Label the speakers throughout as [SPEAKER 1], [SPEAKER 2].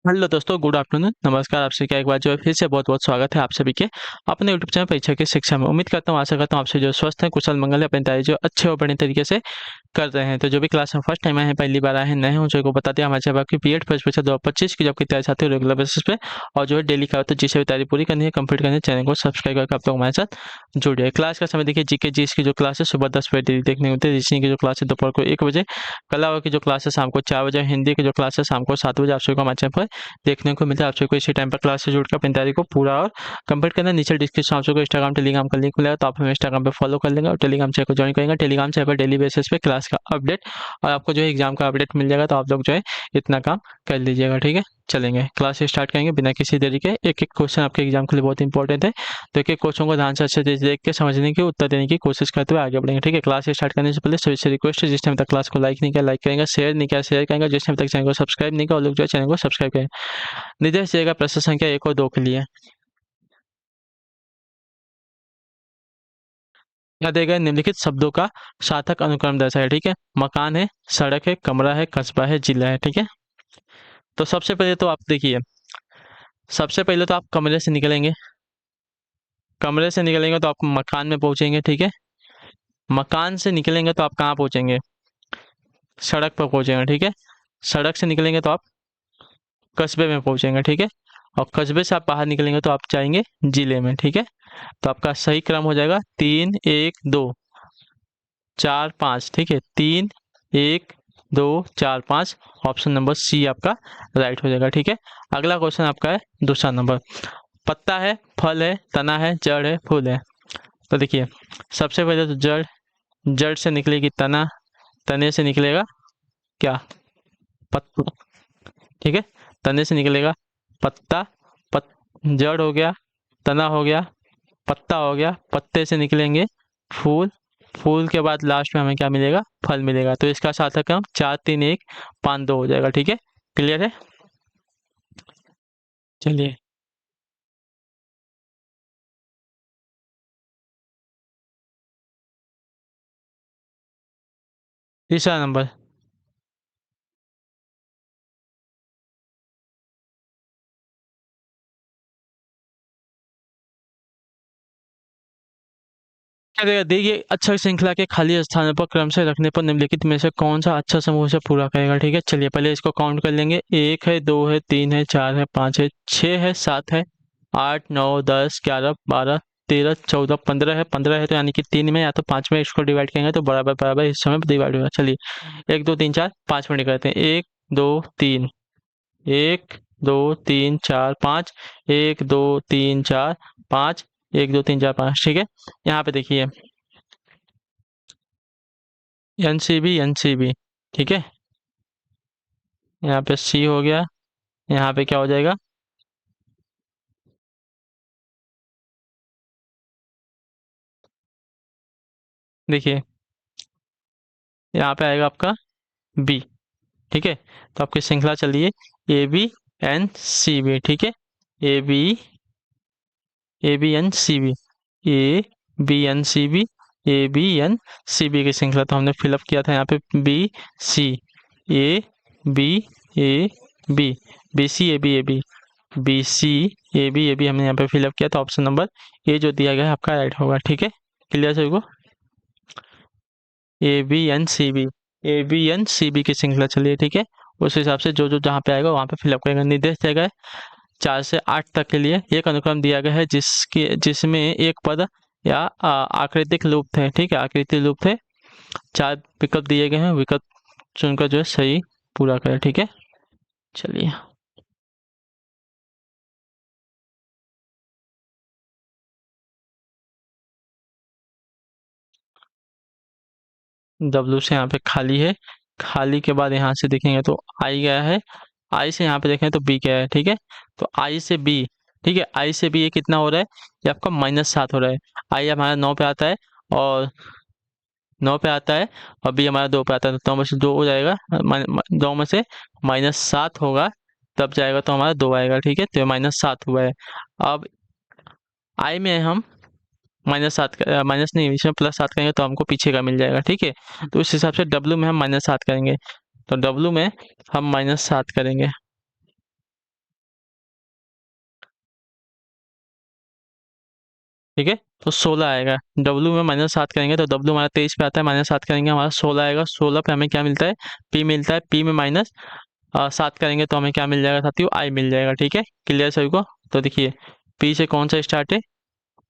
[SPEAKER 1] Hello दोस्तों, good afternoon, नमस्कार। आपसे क्या एक बार जो है फिर से बहुत बहुत स्वागत है आप सभी के अपने यूट्यूब चैनल परीक्षा की शिक्षा में। उम्मीद करता हूँ, आशा करता हूँ आपसे जो स्वस्थ हैं, कुशल मंगल है, अपनी तैयारी जो अच्छे और बढ़िया तरीके से कर रहे हैं। तो जो भी क्लास में फर्स्ट टाइम आए हैं, पहली बार आए हैं, नए हैं, उन सभी को बता दिया हमारे चैनल की बीएड फर्स्ट परीक्षा 2025 की जॉब की तैयारी चाहते हो रेगुलर बेसिस पे और जो है डेली का होता है, जिसे भी तैयारी पूरी करनी है, कंप्लीट करनी है, चैनल को सब्सक्राइब करके आप लोग हमारे साथ जुड़ जाए। क्लास का समय देखिए, जीके जीएस की जो क्लास है सुबह 10 बजे डेली देखने होते हैं, रीजनिंग की जो क्लास है दोपहर को 1 बजे, कला की जो क्लास है शाम को 4 बजे, हिंदी की जो क्लास है शाम को 7 बजे आप सभी को हमारे चैनल पर देखने को मिलता है। आप सभी को इसी टाइम पर क्लास से जुड़कर अपनी तैयारी को पूरा और कंप्लीट करना है। नीचे डिस्क्रिप्शन आप सभी को इंस्टाग्राम टेलीग्राम का लिंक मिलेगा, तो आप हमें इंस्टाग्राम पे फॉलो कर लेंगे और टेलीग्राम चैनल को ज्वाइन करेंगे। टेलीग्राम चैनल पर डेली बेसिस पे क्लास का अपडेट और आपको जो है एग्जाम का अपडेट मिल जाएगा, तो आप लोग जो है इतना काम कर लीजिएगा। ठीक है, चलेंगे क्लास स्टार्ट करेंगे बिना किसी देरी के। एक एक क्वेश्चन आपके एग्जाम के लिए बहुत इंपॉर्टेंट है, तो एक एक क्वेश्चन को ध्यान से अच्छे से देख के समझने की, उत्तर देने की कोशिश करते हुए आगे बढ़ेंगे। ठीक है, क्लास स्टार्ट करने से पहले सभी से रिक्वेस्ट है, जिसने अभी तक क्लास को लाइक नहीं किया लाइक करेंगे, शेयर नहीं किया शेयर करेंगे, जिसने अभी तक चैनल को सब्सक्राइब नहीं किया वो लोग जो है चैनल को सब्सक्राइब करें। निर्देश दिएगा प्रश्न संख्या 1 और 2 के लिए। क्या देगा? निम्नलिखित शब्दों का सार्थक अनुक्रम दर्शाए। ठीक है, मकान है, सड़क है, कमरा है, कस्बा है, जिला है। ठीक है, तो सबसे पहले तो आप देखिए, सबसे पहले तो आप कमरे से निकलेंगे। कमरे से निकलेंगे तो आप मकान में पहुंचेंगे। ठीक है, मकान से निकलेंगे तो आप कहाँ पहुंचेंगे? सड़क पर पहुंचेंगे। ठीक है, सड़क से निकलेंगे तो आप कस्बे में पहुंचेंगे। ठीक है, और कस्बे से आप बाहर निकलेंगे तो आप जाएंगे जिले में। ठीक है, तो आपका सही क्रम हो जाएगा 3 1 2 4 5। ठीक है, 3 1 2 4 5, ऑप्शन नंबर सी आपका राइट हो जाएगा। ठीक है, अगला क्वेश्चन आपका है दूसरा नंबर। पत्ता है, फल है, तना है, जड़ है, फूल है। तो देखिए, सबसे पहले तो जड़, जड़ से निकलेगी तना, तने से निकलेगा क्या? पत्ता। ठीक है, तने से निकलेगा पत्ता, पत जड़ हो गया, तना हो गया, पत्ता हो गया, पत्ते से निकलेंगे फूल, फूल के बाद लास्ट में हमें क्या मिलेगा? फल मिलेगा। तो इसका सार्थक क्रम 4 3 1 5 2 हो जाएगा। ठीक है, क्लियर है? चलिए, तीसरा नंबर। क्या देगा? देखिए, अच्छा श्रृंखला के खाली स्थानों पर क्रम से रखने पर निम्नलिखित में से कौन सा अच्छा समूह से पूरा करेगा। ठीक है, चलिए पहले इसको काउंट कर लेंगे। 1 है, 2 है, 3 है, 4 है, 5 है, 6 है, 7 है, 8 9 10 11 12 13 14 15 है। 15 है तो यानी कि 3 में या तो 5 में इसको डिवाइड करेंगे तो बराबर बराबर हिस्सों में डिवाइड होगा। चलिए, 1 2 3 4 5 में करते हैं। 1 2 3, 1 2 3 4 5, 1 2 3 4 5, 1 2 3 4 5। ठीक है, यहाँ पे देखिए एनसीबी एनसीबी। ठीक है, यहाँ पे सी हो गया, यहाँ पे क्या हो जाएगा? देखिए, यहाँ पे आएगा आपका बी। ठीक है, तो आपकी श्रृंखला चलिए AB NCB। ठीक है, AB ABNCB, ABNCB, ABNCB की श्रृंखला तो हमने फिलअप किया था यहाँ पे BC, AB, AB, BC AB AB, BC AB AB हमने यहाँ पे फिलअप किया, तो ऑप्शन नंबर ए जो दिया गया है आपका राइट होगा। ठीक है, क्लियर सभी को? A B N C B की श्रृंखला चलिए। ठीक है, उस हिसाब से जो जो जहाँ पे आएगा वहाँ पे फिलअप करेगा। निर्देश दिया गया है 4 से 8 तक के लिए एक अनुक्रम दिया गया है जिसमें एक पद या आकृतिक लुप्त है। ठीक है, आकृति लुप्त है। 4 विकल्प दिए गए हैं, विकल्प चुनकर जो है सही पूरा करें। ठीक है, चलिए, डब्लू से यहाँ पे खाली है, खाली के बाद यहाँ से देखेंगे तो आई गया है, आई से यहाँ पे देखें तो बी गया है। ठीक है, तो आई से बी, ठीक है, आई से बी ये कितना हो रहा है? ये आपका -7 हो रहा है। आई हमारा 9 पे आता है और 9 पे आता है और बी हमारा 2 पे आता है, तो 9 में से 2 हो जाएगा, 2 में से -7 होगा तब जाएगा तो हमारा 2 आएगा। ठीक है, तो ये -7 हुआ है। अब आई में हम -7 माइनस नहीं, इसमें +7 करेंगे तो हमको पीछे का मिल जाएगा। ठीक है, तो उस हिसाब से डब्लू में हम -7 करेंगे, तो डब्लू में हम -7 करेंगे। ठीक है। तो 16 आएगा, डब्ल्यू में -7 करेंगे तो डब्ल्यू हमारा 23 पे आता है, -7 करेंगे हमारा 16 आएगा, 16 पे हमें क्या मिलता है, पी मिलता है, पी में -7 करेंगे तो हमें क्या मिल जाएगा साथियों, आई मिल जाएगा। ठीक है, क्लियर सभी को। तो देखिए पी से कौन सा स्टार्ट है,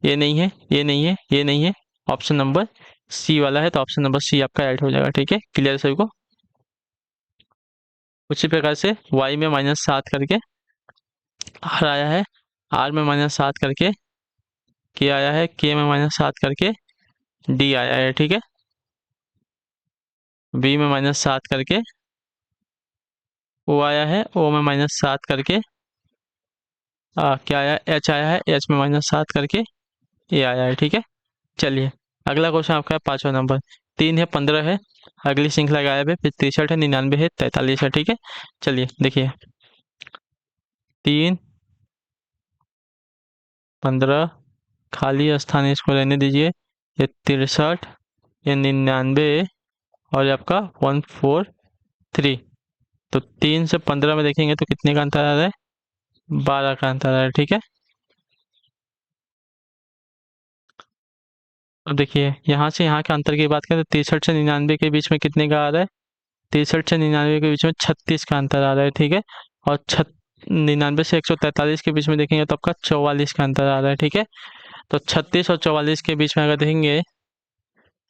[SPEAKER 1] ये नहीं है, ये नहीं है, ये नहीं है, ऑप्शन नंबर सी वाला है, तो ऑप्शन नंबर सी आपका राइट हो जाएगा। ठीक है, क्लियर सभी को। उसी प्रकार से वाई में -7 करके आर आया है, आर में -7 करके के आया है, के में -7 करके डी आया है। ठीक है, बी में -7 करके ओ आया है, ओ में -7 करके क्या आया, एच आया है, एच में -7 करके ए आया है। ठीक है, चलिए अगला क्वेश्चन आपका है 5वां नंबर। 3 है, 15 है, अगली श्रृंखला गायब है, फिर 63 है, 99 है, 43 है। ठीक है, चलिए देखिए 3, 15 खाली स्थान इसको रहने दीजिए, ये 63, ये 99 और ये आपका 143। तो 3 से 15 में देखेंगे तो कितने का अंतर आ रहा है, 12 का अंतर आ रहा है। ठीक है, अब देखिए यहाँ से यहाँ के अंतर की बात करें तो 63 से 99 के बीच में कितने का आ रहा है, 63 से 99 के बीच में 36 का अंतर आ रहा है। ठीक है, और 99 से 143 के बीच में देखेंगे तो आपका 44 का अंतर आ रहा है। ठीक है, तो 36 और 44 के बीच में अगर देखेंगे,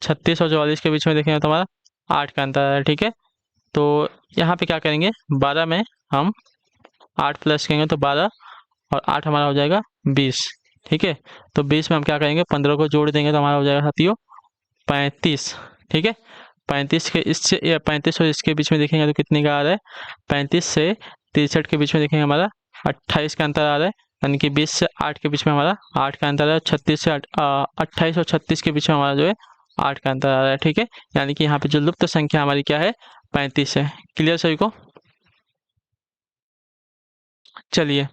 [SPEAKER 1] 36 और 44 के बीच में देखेंगे तो हमारा 8 का अंतर आ रहा है। ठीक है, तो यहाँ पे क्या करेंगे, 12 में हम 8 प्लस करेंगे तो 12 और 8 हमारा हो जाएगा 20। ठीक है, तो 20 में हम क्या करेंगे, 15 को जोड़ देंगे तो हमारा हो जाएगा साथियों 35। ठीक है, 35 के इससे 35 और इसके बीच में देखेंगे तो कितने का आ रहा है, 35 से 63 के बीच में देखेंगे हमारा 28 का अंतर आ रहा है, यानी कि 20 से 8 के बीच में हमारा 8 का अंतर है, 36 से 28 और 36 के बीच में हमारा जो है 8 का अंतर आ रहा है। ठीक है, यानी कि यहाँ पे जो लुप्त संख्या हमारी क्या है, 35 है। क्लियर सभी को। चलिए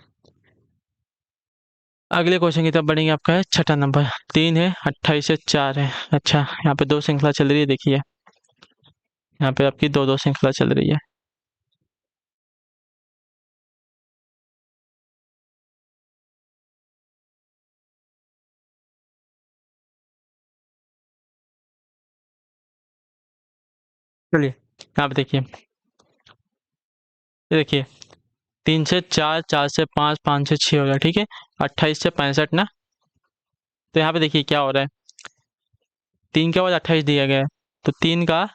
[SPEAKER 1] अगले क्वेश्चन की तरफ बढ़ेंगे, आपका है 6ठा नंबर। 3 है, 28 से 4 है। अच्छा, यहाँ पे दो श्रृंखला चल रही है, देखिए यहाँ पे आपकी दो दो श्रृंखला चल रही है। चलिए यहाँ पे देखिए, ये देखिए 3 से 4, 4 से 5, 5 से 6 हो गया। ठीक है, 28 से 65 ना, तो यहाँ पे देखिए क्या हो रहा है, 3 के बाद 28 दिया गया है, तो 3 का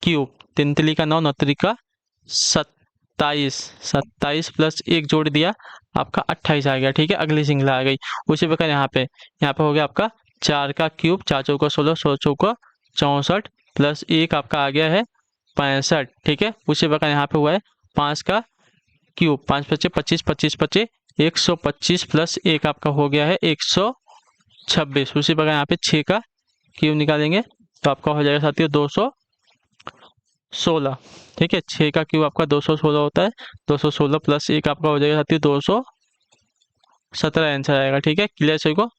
[SPEAKER 1] क्यूब, 3 तिली का 9, 9 तिली का 27, 27 प्लस 1 जोड़ दिया, आपका 28 आ गया। ठीक है, अगली श्रृंखला आ गई। उसी प्रकार यहाँ पे हो गया आपका 4 का क्यूब, 4 चौका 16, 16 चौका 64 प्लस 1 आपका आ गया है 65। ठीक है, उसी प्रकार यहाँ पे हुआ है 5 का क्यूब, 5 पच्चे 25, 25 पच्चे 125 प्लस 1 आपका हो गया है 126। उसी प्रकार यहाँ पे 6 का क्यूब निकालेंगे तो आपका हो जाएगा साथियों 216। ठीक है, 6 का क्यूब आपका 216 होता है, 216 प्लस 1 आपका हो जाएगा साथियों 217 आंसर आएगा। ठीक है, क्लियर सही को।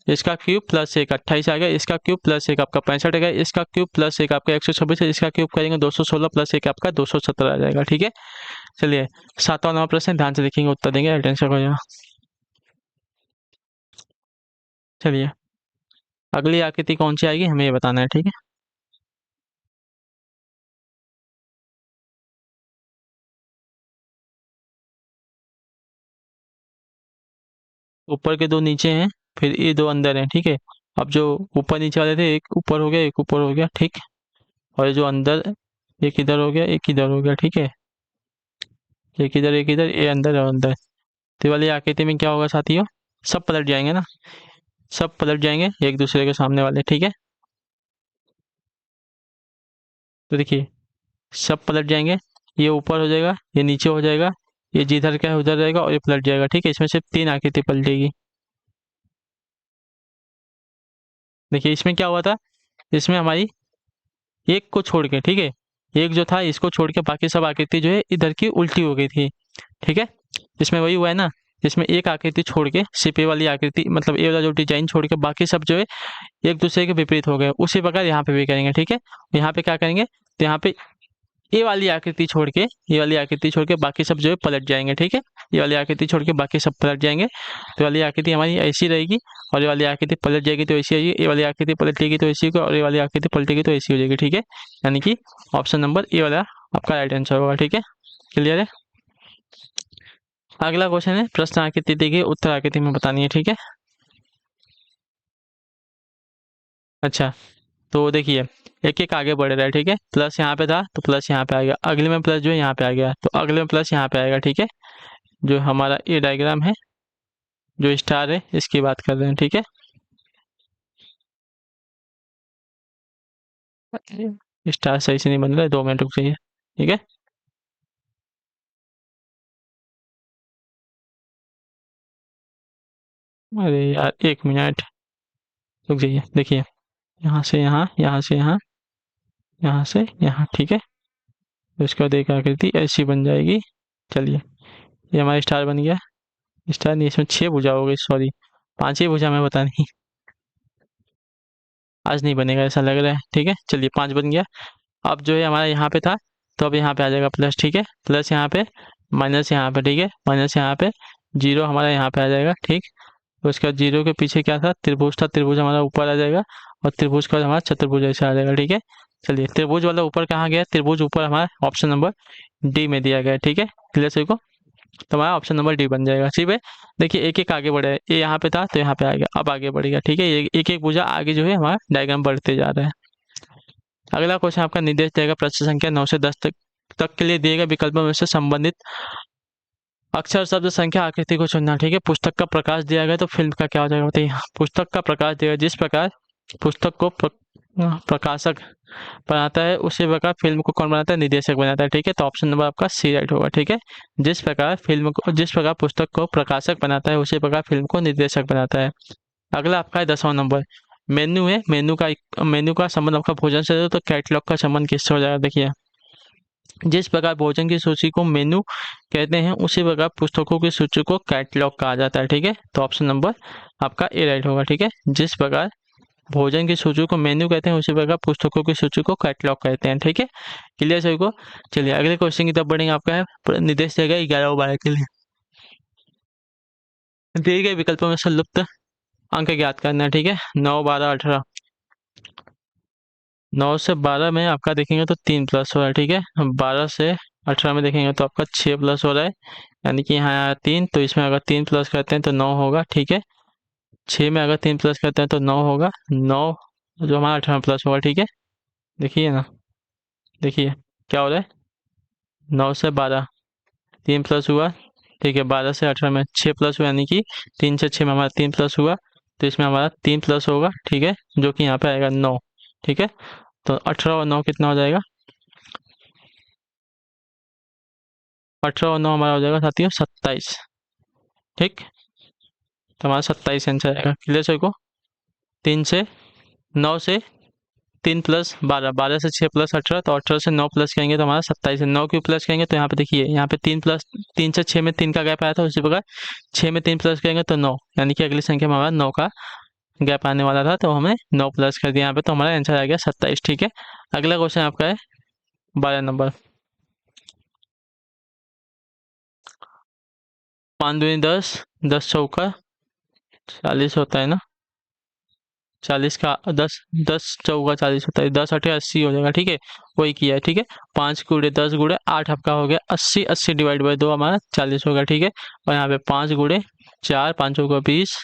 [SPEAKER 1] इसका क्यूब प्लस 1 28 आ गया, इसका क्यूब प्लस 1 आपका 65 आ गया, इसका क्यूब प्लस 1 आपका 126 है, इसका क्यूब करेंगे 216 प्लस 1 आपका 217 आ जाएगा। ठीक है, चलिए 7वां नंबर प्रश्न ध्यान से देखेंगे, उत्तर देंगे, टेंशन हो जाएगा। चलिए अगली आकृति कौन सी आएगी हमें ये बताना है। ठीक है, ऊपर के दो नीचे हैं, फिर ये दो अंदर हैं। ठीक है, अब जो ऊपर नीचे वाले थे, एक ऊपर हो गया, एक ऊपर हो गया। ठीक, और ये जो अंदर, एक इधर हो गया, एक इधर हो गया। ठीक है, एक इधर, एक इधर, ये अंदर और अंदर। तो ये वाली आकृति में क्या होगा साथियों, सब पलट जाएंगे ना, सब पलट जाएंगे एक दूसरे के सामने वाले। ठीक है, तो देखिए सब पलट जाएंगे, ये ऊपर हो जाएगा, ये नीचे हो जाएगा, ये जिधर का है उधर रहेगा और ये पलट जाएगा। ठीक है, इसमें सिर्फ 3 आकृति पलटेगी। देखिए इसमें क्या हुआ था, इसमें हमारी एक को छोड़ के, ठीक है, एक जो था इसको छोड़ के बाकी सब आकृति जो है इधर की उल्टी हो गई थी। ठीक है, इसमें वही हुआ है ना, इसमें एक आकृति छोड़ के, सिर्फ ए वाली आकृति मतलब ए वाला जो डिजाइन छोड़ के बाकी सब जो है एक दूसरे के विपरीत हो गए। उसी प्रकार यहाँ पे भी करेंगे। ठीक है, यहाँ पे क्या करेंगे, तो यहाँ पे ए वाली आकृति छोड़ के, ये वाली आकृति छोड़ के बाकी सब जो है पलट जाएंगे। ठीक है, ये वाली आकृति छोड़ के बाकी सब पलट जाएंगे। तो ये वाली आकृति हमारी ऐसी रहेगी और ये वाली आकृति पलट जाएगी तो ऐसी आएगी, ये वाली आकृति पलटेगी तो ऐसी होगी और ये वाली आकृति पलटेगी तो ऐसी हो जाएगी। ठीक है, यानी कि ऑप्शन नंबर ए वाला आपका राइट आंसर होगा। ठीक है, क्लियर है। अगला क्वेश्चन है, प्रश्न आकृति दी गई, उत्तर आकृति में बतानी है। ठीक है, अच्छा तो देखिए एक एक आगे बढ़ रहा है। ठीक है, प्लस यहाँ पे था तो प्लस यहाँ पे आ गया, अगले में प्लस जो है यहाँ पे आ गया तो अगले में प्लस यहाँ पे आएगा। ठीक है, जो हमारा ये डायग्राम है, जो स्टार है, इसकी बात कर रहे हैं। ठीक है, स्टार सही से नहीं बन रहा है, 2 मिनट रुक जाइए। ठीक है, अरे यार 1 मिनट रुक जाइए। देखिए यहाँ से यहाँ, यहाँ से यहाँ, यहाँ से यहाँ। ठीक है, तो इसका देख आकृति ऐसी बन जाएगी। चलिए ये हमारा स्टार बन गया। स्टार नहीं, इसमें 6 भुजा हो गई, सॉरी 5 ही भुजा में पता नहीं, आज नहीं बनेगा ऐसा लग रहा है। ठीक है, चलिए 5 बन गया। अब जो है हमारा यहाँ पे था तो अब यहाँ पे आ जाएगा प्लस। ठीक है, प्लस यहाँ पे, माइनस यहाँ पे। ठीक है, माइनस यहाँ पे, जीरो हमारा यहाँ पे आ जाएगा। ठीक, तो उसके बाद जीरो के पीछे क्या था, त्रिभुज था, त्रिभुज हमारा ऊपर आ जाएगा और त्रिभुज का हमारा चतुर्भुज ऐसे आ जाएगा। ठीक है, चलिए त्रिभुज वाला ऊपर कहाँ गया, त्रिभुज ऊपर हमारा ऑप्शन नंबर डी में दिया गया है। ठीक है, क्लियर सभी को, तो हमारा ऑप्शन नंबर डी बन जाएगा। ठीक है, देखिए एक एक आगे बढ़े, ये यहाँ पे था तो यहाँ पे आ गया, अब आगे बढ़ेगा। ठीक है, ये एक एक भुजा आगे जो है हमारा डायग्राम बढ़ते जा रहा है। अगला क्वेश्चन आपका निर्देश देगा प्रश्न संख्या 9 से 10 तक के लिए दिए गए विकल्पों में से संबंधित अक्षर शब्द संख्या आकृति को चुनना। ठीक है, पुस्तक का प्रकाश दिया गया तो फिल्म का क्या हो जाएगा बताइए। पुस्तक का प्रकाश दिया गया, जिस प्रकार पुस्तक को प्रकाशक बनाता है उसी प्रकार फिल्म को कौन बनाता है, निर्देशक बनाता है। ठीक है, तो ऑप्शन नंबर आपका सी राइट होगा। ठीक है, जिस प्रकार पुस्तक को प्रकाशक बनाता है उसी प्रकार फिल्म को निर्देशक बनाता है। अगला आपका है 10वां नंबर, मेन्यू है। मेन्यू का संबंध आपका भोजन से है तो कैटलॉग का संबंध किससे हो जाएगा। देखिए जिस प्रकार भोजन की सूची को मेन्यू कहते हैं उसी प्रकार पुस्तकों की सूची को कैटलॉग कहा जाता है। ठीक है, तो ऑप्शन नंबर आपका ए राइट होगा। ठीक है, जिस प्रकार भोजन की सूची को मेन्यू कहते हैं उसी प्रकार पुस्तकों की सूची को कैटलॉग कहते हैं। ठीक है, क्लियर सभी को। चलिए अगले क्वेश्चन की तरफ बढ़ेंगे। आपका है निर्देश देगा 11 और 12 के लिए दिए गए विकल्पों में से लुप्त अंक ज्ञात करना है। ठीक है, 9, 12, 18। 9 से 12 में आपका देखेंगे तो 3 प्लस हो रहा है। ठीक है, 12 से 18 में देखेंगे तो आपका 6 प्लस हो रहा है, यानी कि यहाँ आया 3, तो इसमें अगर 3 प्लस करते हैं तो 9 होगा। ठीक है, 6 में अगर 3 प्लस करते हैं तो 9 होगा, 9 जो हमारा 18 प्लस होगा। ठीक है, देखिए ना, देखिए क्या हो रहा है, 9 से 12 3 प्लस हुआ। ठीक है, 12 से 18 में 6 प्लस हुआ, यानी कि 3 से 6 में हमारा 3 प्लस हुआ, तो इसमें हमारा 3 प्लस होगा। ठीक है, जो कि यहाँ पे आएगा 9। ठीक है, तो 18 और 9 कितना हो जाएगा, 18 और 9 हमारा हो जाएगा साथियों 27। ठीक, तो हमारा 27 आंसर आएगा। क्लियर सभी को। 3 से 9 से 3 प्लस 12, 12 से 6 प्लस 18, तो 18 से 9 प्लस करेंगे तो हमारा 27 है। 9 क्यों प्लस करेंगे तो यहाँ पे देखिए, यहाँ पे 3 प्लस, 3 से 6 में 3 का गैप आया था, उसी प्रकार 6 में 3 प्लस करेंगे तो 9, यानी कि अगली संख्या में हमारा 9 का गैप आने वाला था, तो हमने 9 प्लस कर दिया यहाँ पे, तो हमारा आंसर आ गया 27। ठीक है, अगला क्वेश्चन आपका है 12 नंबर। 5 दूनी 10, 10 चौका 40 होता है ना, 40 का 10, 10 चौका 40 होता है, 10 अठे 80 हो जाएगा। ठीक है, वही किया है। ठीक है, 5 गुड़े 10 गुड़े 8 आपका हो गया 80, 80 डिवाइड बाई 2 हमारा 40 होगा। ठीक है, और यहाँ पे 5 गुड़े 4, 5 का 20,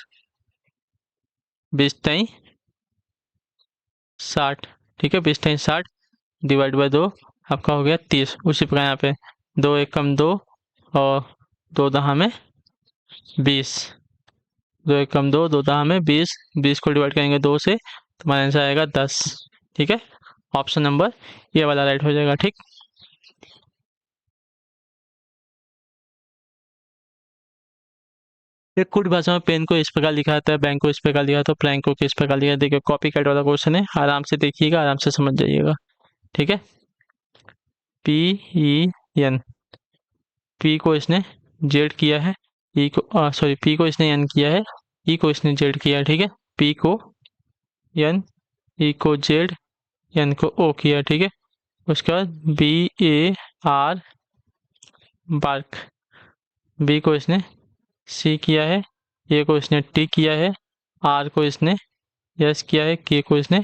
[SPEAKER 1] 20 तई 60। ठीक है, 20 तई 60 डिवाइड बाई 2 आपका हो गया 30। उसी प्रकार यहाँ पे 2 एक कम 2 और 2 दहा में 20, 2 एक कम 2, 2 दहा में 20, 20 को डिवाइड करेंगे 2 से तो हमारा आंसर आएगा 10। ठीक है, ऑप्शन नंबर ये वाला राइट हो जाएगा। ठीक, एक कुछ भाषा में पेन को इस प्रकार लिखा जाता है, बैंक को इस प्रकार लिखा, तो फ्रैंक को किस प्रकार लिखा। देखिए कॉपी कैट वाला क्वेश्चन है, आराम से देखिएगा, आराम से समझ जाइएगा। ठीक है, PEN, पी को इसने जेड किया है, ई को सॉरी पी को इसने एन किया है, ई को इसने जेड किया है। ठीक है, पी को एन, ई को जेड, एन को ओ किया है। ठीक है, उसके बाद BAR, बार्क, बी को इसने सी किया है, ए को इसने टी किया है, आर को इसने एस किया है, के को इसने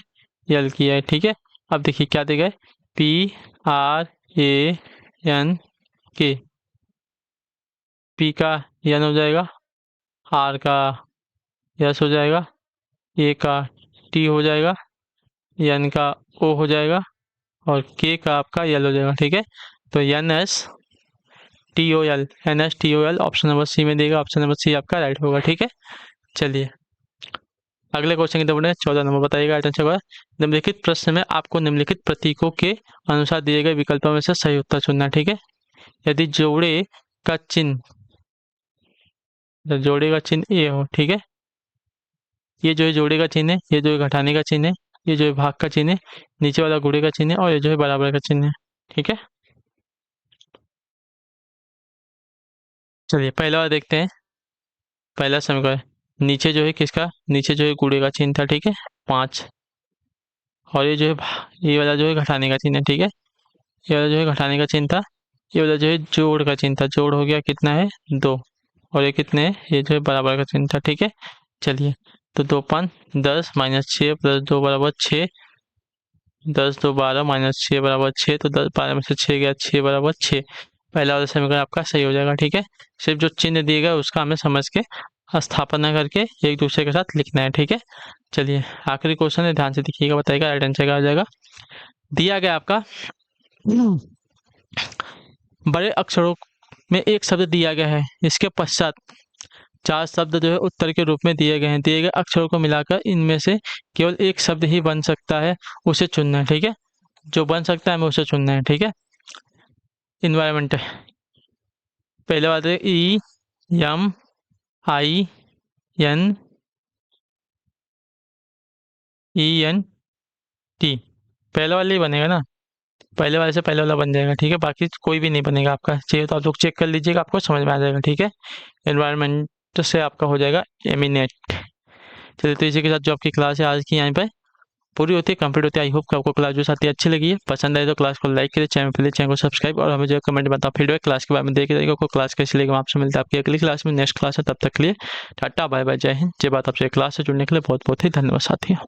[SPEAKER 1] एल किया है। ठीक है, अब देखिए क्या देगा, पी आर ए एन के, पी का एन हो जाएगा, आर का एस हो जाएगा, ए का टी हो जाएगा, एन का ओ हो जाएगा और के का आपका एल हो जाएगा। ठीक है, तो N S T O L, N S T O L option number C में देगा, ऑप्शन नंबर सी आपका राइट होगा। ठीक है, चलिए अगले क्वेश्चन की तरफ बढ़े। 14 नंबर बताइएगा राइट आंसर होगा। निम्नलिखित प्रश्न में आपको निम्नलिखित प्रतीकों के अनुसार दिए गए विकल्पों में से सही उत्तर चुनना है। ठीक है, यदि जोड़े का चिन्ह, जोड़े का चिन्ह ए हो, ठीक है, ये जो है जोड़े का चिन्ह है, ये जो है घटाने का चिन्ह है, ये जो है भाग का चिन्ह है, नीचे वाला गुणे का चिन्ह है और ये जो है बराबर का चिन्ह है। ठीक है, चलिए पहला वाला देखते हैं। पहला समीकरण, नीचे जो है किसका, नीचे जो है गुणे का चिन्ह था। ठीक है, 5, और ये जो है ये वाला जो है घटाने का चिन्ह है। ठीक है, ये वाला जो है घटाने का चिन्ह था, ये वाला जो है जोड़ का चिन्ह था। जोड़ हो गया कितना है 2, और ये कितने है, ये जो है बराबर का चिन्ह था। ठीक है, चलिए तो 2 5 10 -6 प्लस 2 बराबर 6, 10 2 12 -6 बराबर 6, तो 10 12 में से 6 गया, 6 बराबर 6। पहला वाला समीकरण आपका सही हो जाएगा। ठीक है, सिर्फ जो चिन्ह दिए गए उसका हमें समझ के स्थापना करके एक दूसरे के साथ लिखना है। ठीक है, चलिए आखिरी क्वेश्चन है, ध्यान से देखिएगा, बताइएगा राइट आंसर क्या हो जाएगा। दिया गया आपका बड़े अक्षरों में एक शब्द दिया गया है, इसके पश्चात 4 शब्द जो है उत्तर के रूप में दिए गए हैं। दिए गए अक्षरों को मिलाकर इनमें से केवल एक शब्द ही बन सकता है, उसे चुनना है। ठीक है, जो बन सकता है हमें उसे चुनना है। ठीक है, इन्वायरमेंट, पहले बात है E M I N E N T, पहले वाला ही बनेगा ना, पहले वाले से पहले वाला बन जाएगा। ठीक है, बाकी कोई भी नहीं बनेगा। आपका चाहिए तो आप लोग चेक कर लीजिएगा, आपको समझ में आ जाएगा। ठीक है, एनवायरनमेंट से आपका हो जाएगा एमिनेट। चलिए तो इसी के साथ जो आपकी क्लास है आज की यहाँ पे पूरी होती है, कंप्लीट होती है। आई होप कि आपको क्लास जो साथी अच्छी लगी है, पसंद आए तो क्लास को लाइक करिए, चैनल पर चैनल को सब्सक्राइब, और हमें जो कमेंट बताओ फीडबैक क्लास के बारे में देखे जाएगा, आपको क्लास कैसी लगी। आपसे मिलता है आपकी अगली क्लास में, नेक्स्ट क्लास है, तब तक के लिए टाटा बाय बाय, जय हिंद, जय बात। आपसे क्लास से जुड़ने के लिए बहुत बहुत ही धन्यवाद साथियों।